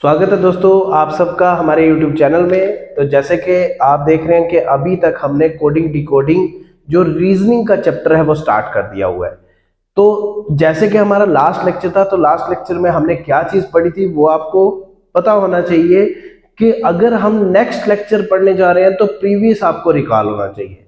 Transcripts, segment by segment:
स्वागत है दोस्तों आप सबका हमारे YouTube चैनल में। तो जैसे कि आप देख रहे हैं कि अभी तक हमने कोडिंग डिकोडिंग जो रीजनिंग का चैप्टर है वो स्टार्ट कर दिया हुआ है। तो जैसे कि हमारा लास्ट लेक्चर था, तो लास्ट लेक्चर में हमने क्या चीज पढ़ी थी वो आपको पता होना चाहिए कि अगर हम नेक्स्ट लेक्चर पढ़ने जा रहे हैं तो प्रीवियस आपको रिकॉल होना चाहिए।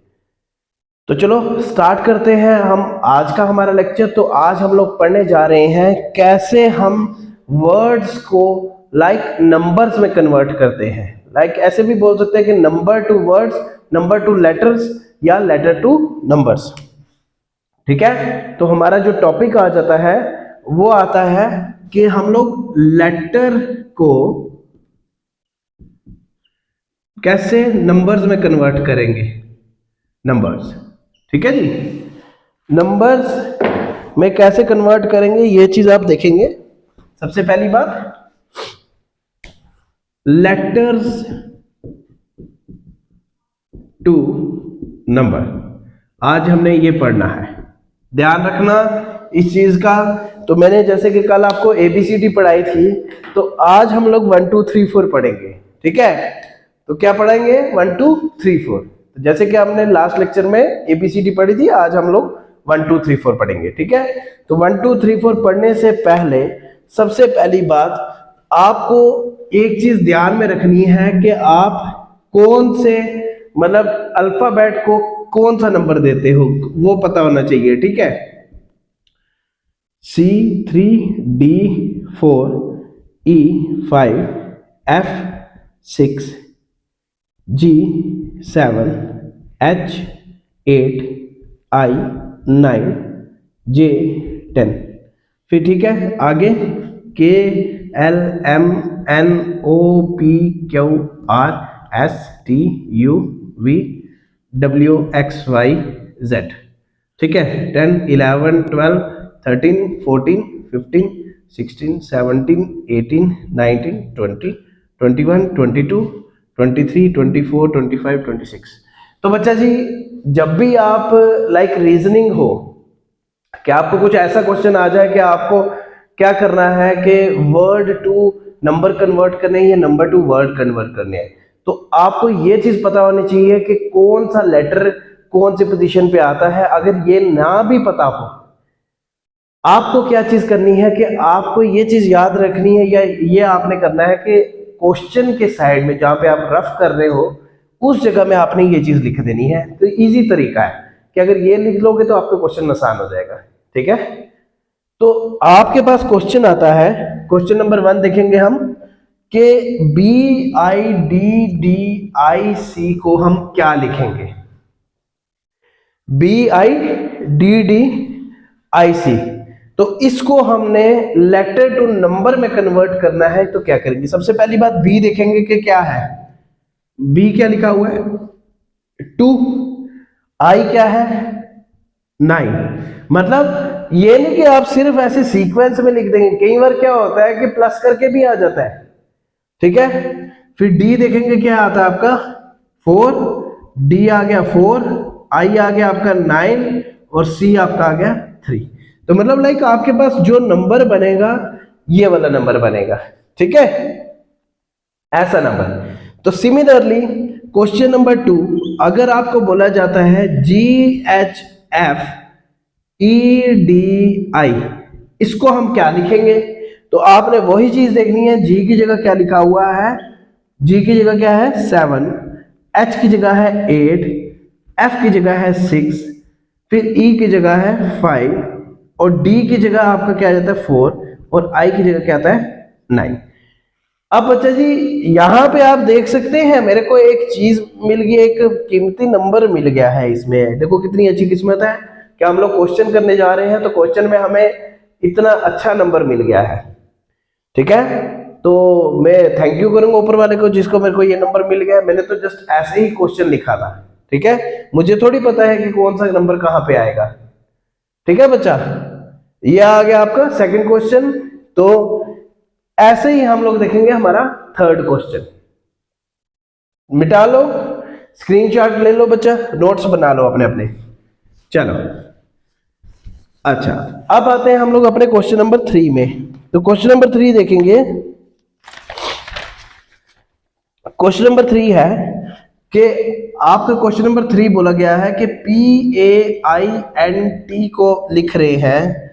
तो चलो स्टार्ट करते हैं हम आज का हमारा लेक्चर। तो आज हम लोग पढ़ने जा रहे हैं कैसे हम वर्ड्स को लाइक नंबर्स में कन्वर्ट करते हैं। लाइक ऐसे भी बोल सकते हैं कि number two words, number two letters या लेटर टू नंबर्स। ठीक है, तो हमारा जो टॉपिक आ जाता है वो आता है कि हम लोग लेटर को कैसे नंबर्स में कन्वर्ट करेंगे। नंबर्स, ठीक है जी, नंबर्स में कैसे कन्वर्ट करेंगे ये चीज आप देखेंगे। सबसे पहली बात, लेटर्स टू नंबर, आज हमने ये पढ़ना है। ध्यान रखना इस चीज का। तो मैंने जैसे कि कल आपको ABCD पढ़ाई थी, तो आज हम लोग 1 2 3 4 पढ़ेंगे। ठीक है, तो क्या पढ़ेंगे? 1 2 3 4। तो जैसे कि हमने लास्ट लेक्चर में ABCD पढ़ी थी, आज हम लोग 1 2 3 4 पढ़ेंगे। ठीक है, तो 1 2 3 4 पढ़ने से पहले सबसे पहली बात आपको एक चीज ध्यान में रखनी है कि आप कौन से मतलब अल्फाबेट को कौन सा नंबर देते हो वो पता होना चाहिए। ठीक है, C3, D4, E5, F6, G7, H8, I9, J10। फिर ठीक है, आगे KLMNOPQRSTUVWXYZ। ठीक है, 10 11 12 13 14 15 16 17 18 19 20 21 22 23 24 25 26। तो बच्चा जी, जब भी आप लाइक रीजनिंग हो, क्या आपको कुछ ऐसा क्वेश्चन आ जाए कि आपको क्या करना है कि वर्ड टू नंबर कन्वर्ट करने हैं या नंबर टू वर्ड कन्वर्ट करने हैं, तो आपको ये चीज पता होनी चाहिए कि कौन सा लेटर कौन सी पोजीशन पे आता है। अगर ये ना भी पता हो, आपको क्या चीज करनी है कि आपको ये चीज याद रखनी है या ये आपने करना है कि क्वेश्चन के साइड में जहां पे आप रफ कर रहे हो उस जगह में आपने ये चीज लिख देनी है। तो इजी तरीका है कि अगर ये लिख लोगे तो आपको क्वेश्चन आसान हो जाएगा। ठीक है, तो आपके पास क्वेश्चन आता है, क्वेश्चन नंबर 1 देखेंगे हम कि BIDDIC को हम क्या लिखेंगे। BIDDIC, तो इसको हमने लेटर टू नंबर में कन्वर्ट करना है। तो क्या करेंगे? सबसे पहली बात B देखेंगे कि क्या है। B क्या लिखा हुआ है? 2। I क्या है? 9। मतलब ये नहीं कि आप सिर्फ ऐसे सीक्वेंस में लिख देंगे, कई बार क्या होता है कि प्लस करके भी आ जाता है। ठीक है, फिर D देखेंगे क्या आता है आपका 4, D आ गया 4, I आ गया आपका 9 और C आपका आ गया 3। तो मतलब लाइक आपके पास जो नंबर बनेगा ये वाला नंबर बनेगा। ठीक है, ऐसा नंबर। तो सिमिलरली क्वेश्चन नंबर 2, अगर आपको बोला जाता है GHFEDI, इसको हम क्या लिखेंगे? तो आपने वही चीज देखनी है। G की जगह क्या लिखा हुआ है? G की जगह क्या है? 7, H की जगह है 8, F की जगह है 6, फिर E की जगह है 5 और D की जगह आपका क्या आ जाता है 4 और I की जगह क्या आता है 9। अब बच्चा जी यहाँ पे आप देख सकते हैं मेरे को एक चीज मिल गई, एक कीमती नंबर मिल गया है इसमें। देखो कितनी अच्छी किस्मत है कि हम लोग क्वेश्चन करने जा रहे हैं तो क्वेश्चन में हमें इतना अच्छा नंबर मिल गया है। ठीक है, तो मैं थैंक यू करूंगा ऊपर वाले को जिसको मेरे को ये नंबर मिल गया। मैंने तो जस्ट ऐसे ही क्वेश्चन लिखा था। ठीक है, मुझे थोड़ी पता है कि कौन सा नंबर कहाँ पे आएगा। ठीक है बच्चा, ये आ गया आपका सेकंड क्वेश्चन। तो ऐसे ही हम लोग देखेंगे हमारा थर्ड क्वेश्चन। मिटा लो, स्क्रीनशॉट ले लो बच्चा, नोट्स बना लो अपने अपने। चलो अच्छा, अब आते हैं हम लोग अपने क्वेश्चन नंबर 3 में। तो क्वेश्चन नंबर 3 देखेंगे क्वेश्चन नंबर 3 है कि आपका क्वेश्चन नंबर 3 बोला गया है कि PAINT को लिख रहे हैं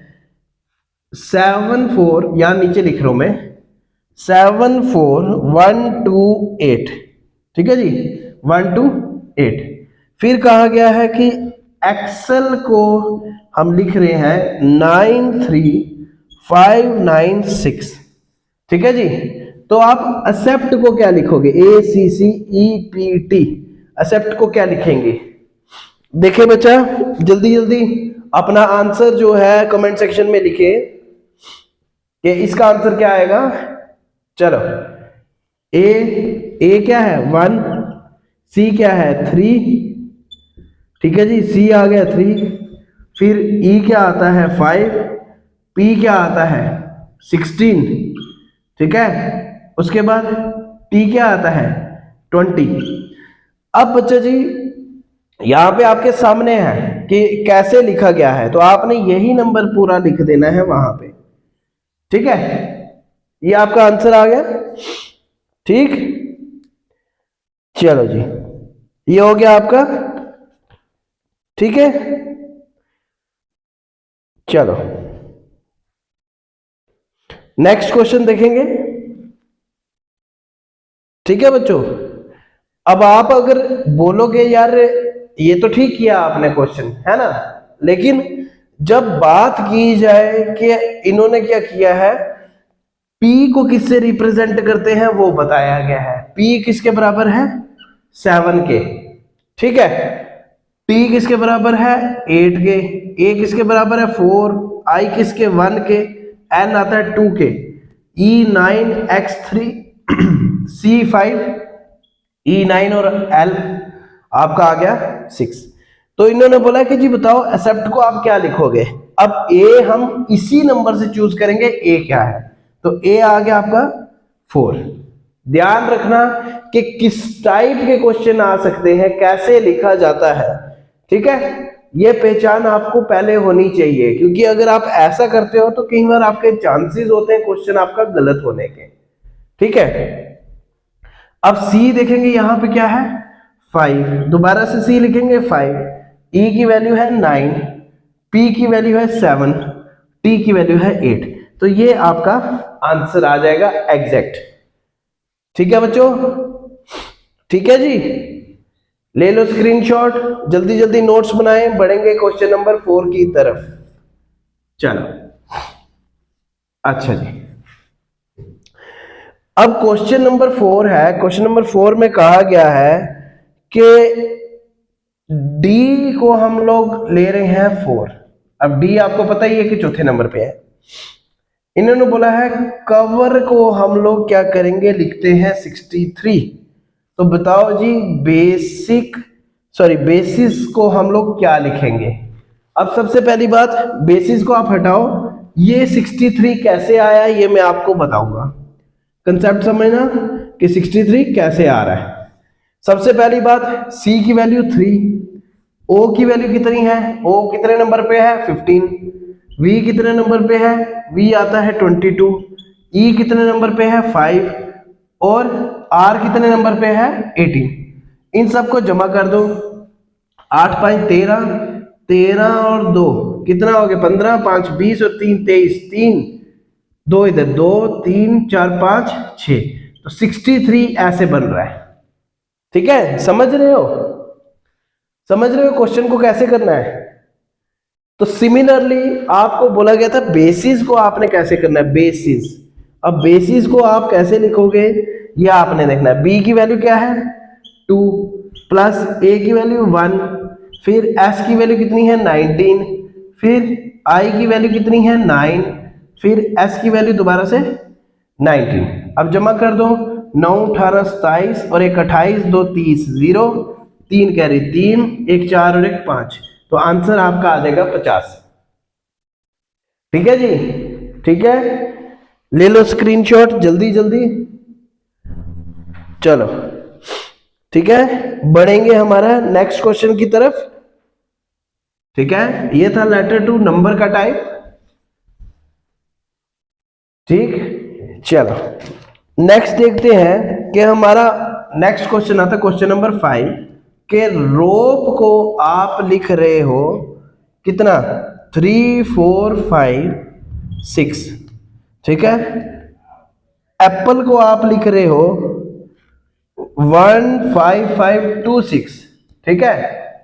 7 4, या नीचे लिख रहा हूं मैं 7 4 1 2 8, ठीक है जी 1 2 8। फिर कहा गया है कि एक्सेल को हम लिख रहे हैं 9 3 5 9 6, ठीक है जी। तो आप एक्सेप्ट को क्या लिखोगे, ACCEPT, एक्सेप्ट को क्या लिखेंगे? देखिए बच्चा, जल्दी जल्दी अपना आंसर जो है कमेंट सेक्शन में लिखे कि इसका आंसर क्या आएगा। चलो, ए क्या है 1, सी क्या है 3, ठीक है जी, सी आ गया 3, फिर ई क्या आता है 5, पी क्या आता है 16, ठीक है, उसके बाद टी क्या आता है 20। अब बच्चा जी यहां पे आपके सामने है कि कैसे लिखा गया है, तो आपने यही नंबर पूरा लिख देना है वहां पे, ठीक है। ये आपका आंसर आ गया, ठीक। चलो जी, ये हो गया आपका, ठीक है। चलो नेक्स्ट क्वेश्चन देखेंगे, ठीक है बच्चों। अब आप अगर बोलोगे यार ये तो ठीक किया आपने क्वेश्चन, है ना, लेकिन जब बात की जाए कि इन्होंने क्या किया है, P को किससे रिप्रेजेंट करते हैं वो बताया गया है। P किसके बराबर है 7 के, ठीक है। T किसके बराबर है 8 के, A किसके बराबर है 4, I किसके 1 के, N आता है 2 के, E 9, X 3, C 5, E 9 और L आपका आ गया 6। तो इन्होंने बोला कि जी बताओ एक्सेप्ट को आप क्या लिखोगे। अब A हम इसी नंबर से चूज करेंगे, A क्या है, तो A आ गया आपका 4। ध्यान रखना कि किस टाइप के क्वेश्चन आ सकते हैं, कैसे लिखा जाता है, ठीक है, ये पहचान आपको पहले होनी चाहिए, क्योंकि अगर आप ऐसा करते हो तो कई बार आपके चांसेस होते हैं क्वेश्चन आपका गलत होने के, ठीक है। अब सी देखेंगे यहां पे क्या है 5, दोबारा से सी लिखेंगे 5, ई की वैल्यू है 9, पी की वैल्यू है 7, टी की वैल्यू है 8। तो ये आपका आंसर आ जाएगा एग्जैक्ट, ठीक है बच्चों, ठीक है जी। ले लो स्क्रीनशॉट, जल्दी जल्दी नोट्स बनाएं, बढ़ेंगे क्वेश्चन नंबर 4 की तरफ। चलो अच्छा जी, अब क्वेश्चन नंबर 4 है। क्वेश्चन नंबर 4 में कहा गया है कि डी को हम लोग ले रहे हैं 4। अब डी आपको पता ही है कि चौथे नंबर पे है। इन्होंने बोला है कवर को हम लोग क्या करेंगे, लिखते हैं 63। तो बताओ जी बेसिस को हम लोग क्या लिखेंगे। अब सबसे पहली बात, बेसिस को आप हटाओ, ये 63 कैसे आया ये मैं आपको बताऊंगा। कंसेप्ट समझना कि 63 कैसे आ रहा है। सबसे पहली बात, C की वैल्यू 3, O की वैल्यू कितनी है, O कितने नंबर पे है 15, V कितने नंबर पे है, V आता है 22, E कितने नंबर पे है 5, और R कितने नंबर पे है 18। इन सबको जमा कर दो, 8 5 13, 13 और 2 कितना हो गया 15, 5 20 और 3 23, 3 2 इधर 2 3 4 5 6, तो 63 ऐसे बन रहा है, ठीक है। समझ रहे हो क्वेश्चन को कैसे करना है। तो सिमिलरली आपको बोला गया था बेसिस को आपने कैसे करना है, बेसिस। अब बेसिस को आप कैसे लिखोगे ये आपने देखना है। बी की वैल्यू क्या है 2, प्लस ए की वैल्यू 1, फिर एस की वैल्यू कितनी है 19, फिर आई की वैल्यू कितनी है 9, फिर एस की वैल्यू दोबारा से 19। अब जमा कर दो, 9 18 27 और 1 28, 2 30, 0 3 कैरी 3, 1 4 और 1 5, तो आंसर आपका आ जाएगा 50। ठीक है जी, ठीक है, ले लो स्क्रीनशॉट जल्दी जल्दी। चलो ठीक है, बढ़ेंगे हमारा नेक्स्ट क्वेश्चन की तरफ। ठीक है, ये था लेटर टू नंबर का टाइप। ठीक, चलो नेक्स्ट देखते हैं कि हमारा नेक्स्ट क्वेश्चन आता है क्वेश्चन नंबर 5 के रोप को आप लिख रहे हो कितना 3 4 5 6, ठीक है। एप्पल को आप लिख रहे हो 1 5 5 2 6, ठीक है।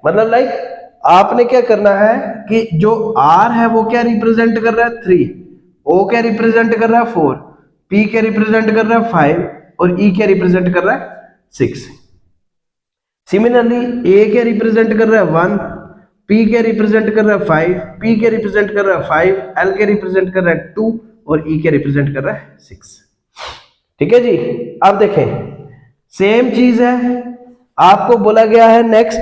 मतलब लाइक आपने क्या करना है कि जो R है वो क्या रिप्रेजेंट कर रहा है 3, O क्या रिप्रेजेंट कर रहा है 4, P क्या रिप्रेजेंट कर रहा है 5 और E क्या रिप्रेजेंट कर रहा है 6। सिमिलरली A क्या रिप्रेजेंट कर रहा है 1, P क्या रिप्रेजेंट कर रहा है 5, P क्या रिप्रेजेंट कर रहा है 5, L क्या रिप्रेजेंट कर रहा है 2 और E क्या रिप्रेजेंट कर रहा है 6, ठीक है जी। अब देखें सेम चीज है, आपको बोला गया है नेक्स्ट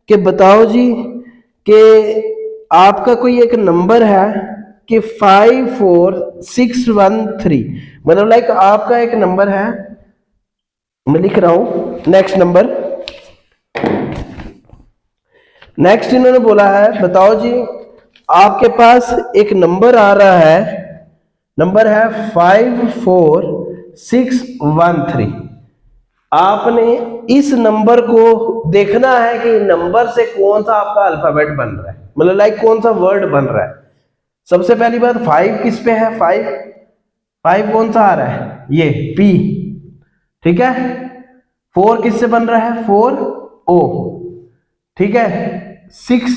कि बताओ जी कि आपका कोई एक नंबर है कि 5 4 6 1 3, मतलब लाइक आपका एक नंबर है, मैं लिख रहा हूं नेक्स्ट नंबर। नेक्स्ट इन्होंने बोला है बताओ जी आपके पास एक नंबर आ रहा है, नंबर है 5 4 6 1 3। आपने इस नंबर को देखना है कि नंबर से कौन सा आपका अल्फाबेट बन रहा है, मतलब लाइक कौन सा वर्ड बन रहा है। सबसे पहली बात 5 किस पे है, 5 कौन सा आ रहा है ये P, ठीक है। 4 किससे बन रहा है 4 O, ठीक है। 6,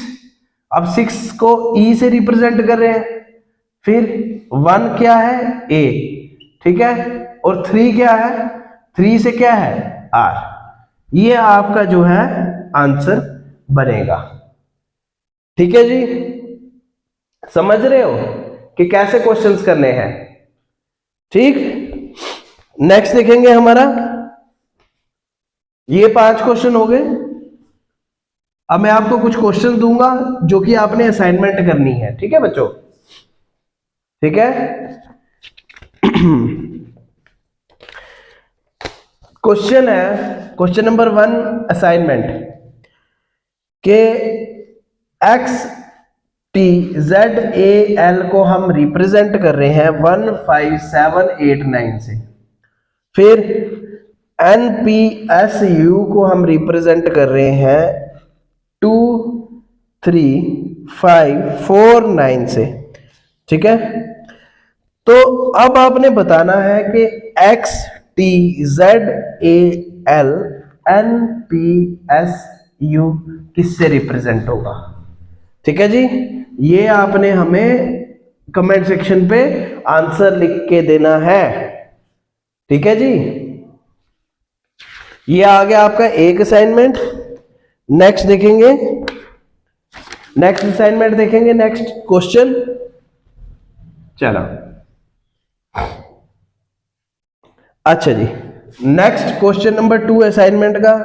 अब 6 को E से रिप्रेजेंट कर रहे हैं, फिर 1 क्या है A, ठीक है, और 3 क्या है, 3 से क्या है R। ये आपका जो है आंसर बनेगा, ठीक है जी। समझ रहे हो कि कैसे क्वेश्चंस करने हैं, ठीक। नेक्स्ट देखेंगे हमारा, ये 5 क्वेश्चन हो गए। अब मैं आपको कुछ क्वेश्चन दूंगा जो कि आपने असाइनमेंट करनी है, ठीक है बच्चों, ठीक है। क्वेश्चन है क्वेश्चन नंबर 1 असाइनमेंट के x T Z A L को हम रिप्रेजेंट कर रहे हैं 1 5 7 8 9 से, फिर एन पी एस यू को हम रिप्रेजेंट कर रहे हैं 2 3 5 4 9 से, ठीक है। तो अब आपने बताना है कि X T Z A L N P S U किससे रिप्रेजेंट होगा, ठीक है जी। ये आपने हमें कमेंट सेक्शन पे आंसर लिख के देना है, ठीक है जी। ये आ गया आपका एक असाइनमेंट। नेक्स्ट देखेंगे, नेक्स्ट असाइनमेंट देखेंगे, नेक्स्ट क्वेश्चन। चलो अच्छा जी, नेक्स्ट क्वेश्चन नंबर 2 असाइनमेंट का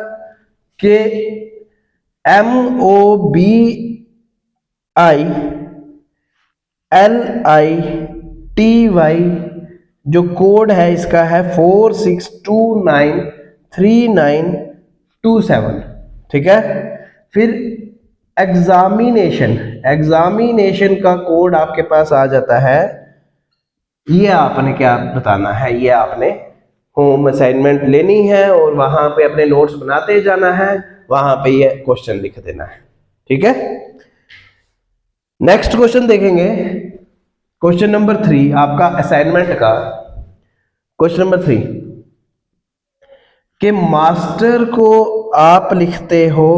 कि MOBILITY जो कोड है इसका है 46293927, ठीक है। फिर एग्जामिनेशन का कोड आपके पास आ जाता है, ये आपने क्या बताना है, ये आपने होम असाइनमेंट लेनी है और वहां पे अपने नोट्स बनाते जाना है, वहां पे ये क्वेश्चन लिख देना है, ठीक है। नेक्स्ट क्वेश्चन देखेंगे, क्वेश्चन नंबर 3 आपका असाइनमेंट का क्वेश्चन नंबर 3 कि मास्टर को आप लिखते हो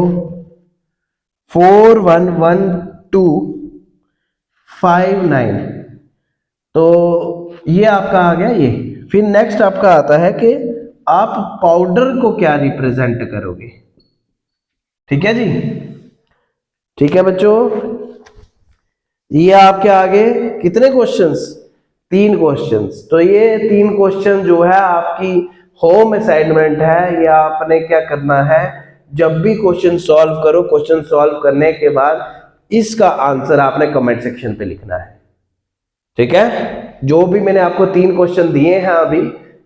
411259, तो ये आपका आ गया ये। फिर नेक्स्ट आपका आता है कि आप पाउडर को क्या रिप्रेजेंट करोगे, ठीक है जी, ठीक है बच्चों। ये आपके आगे कितने क्वेश्चंस, 3 क्वेश्चंस। तो ये 3 क्वेश्चन जो है आपकी होम असाइनमेंट है। ये आपने क्या करना है, जब भी क्वेश्चन सॉल्व करो, क्वेश्चन सॉल्व करने के बाद इसका आंसर आपने कमेंट सेक्शन पे लिखना है, ठीक है। जो भी मैंने आपको 3 क्वेश्चन दिए हैं अभी,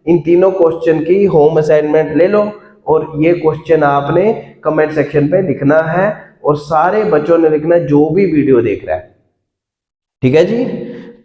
इन तीनों क्वेश्चन की होम असाइनमेंट ले लो और ये क्वेश्चन आपने कमेंट सेक्शन पे लिखना है और सारे बच्चों ने लिखना है जो भी वीडियो देख रहा है, ठीक है जी।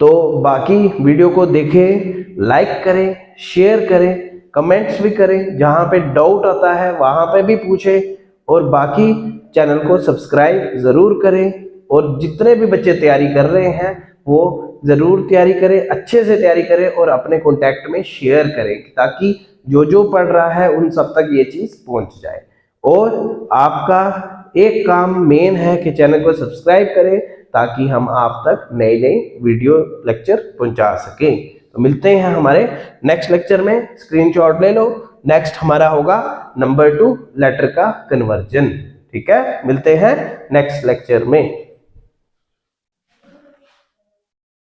तो बाकी वीडियो को देखें, लाइक करें, शेयर करें, कमेंट्स भी करें, जहां पे डाउट आता है वहां पे भी पूछें, और बाकी चैनल को सब्सक्राइब ज़रूर करें। और जितने भी बच्चे तैयारी कर रहे हैं वो ज़रूर तैयारी करें, अच्छे से तैयारी करें और अपने कॉन्टैक्ट में शेयर करें, ताकि जो पढ़ रहा है उन सब तक ये चीज़ पहुंच जाए। और आपका एक काम मेन है कि चैनल को सब्सक्राइब करें, ताकि हम आप तक नई नई वीडियो लेक्चर पहुंचा सकें। तो मिलते हैं हमारे नेक्स्ट लेक्चर में, स्क्रीनशॉट ले लो। नेक्स्ट हमारा होगा नंबर 2 लेटर का कन्वर्जन। ठीक है, मिलते हैं नेक्स्ट लेक्चर में।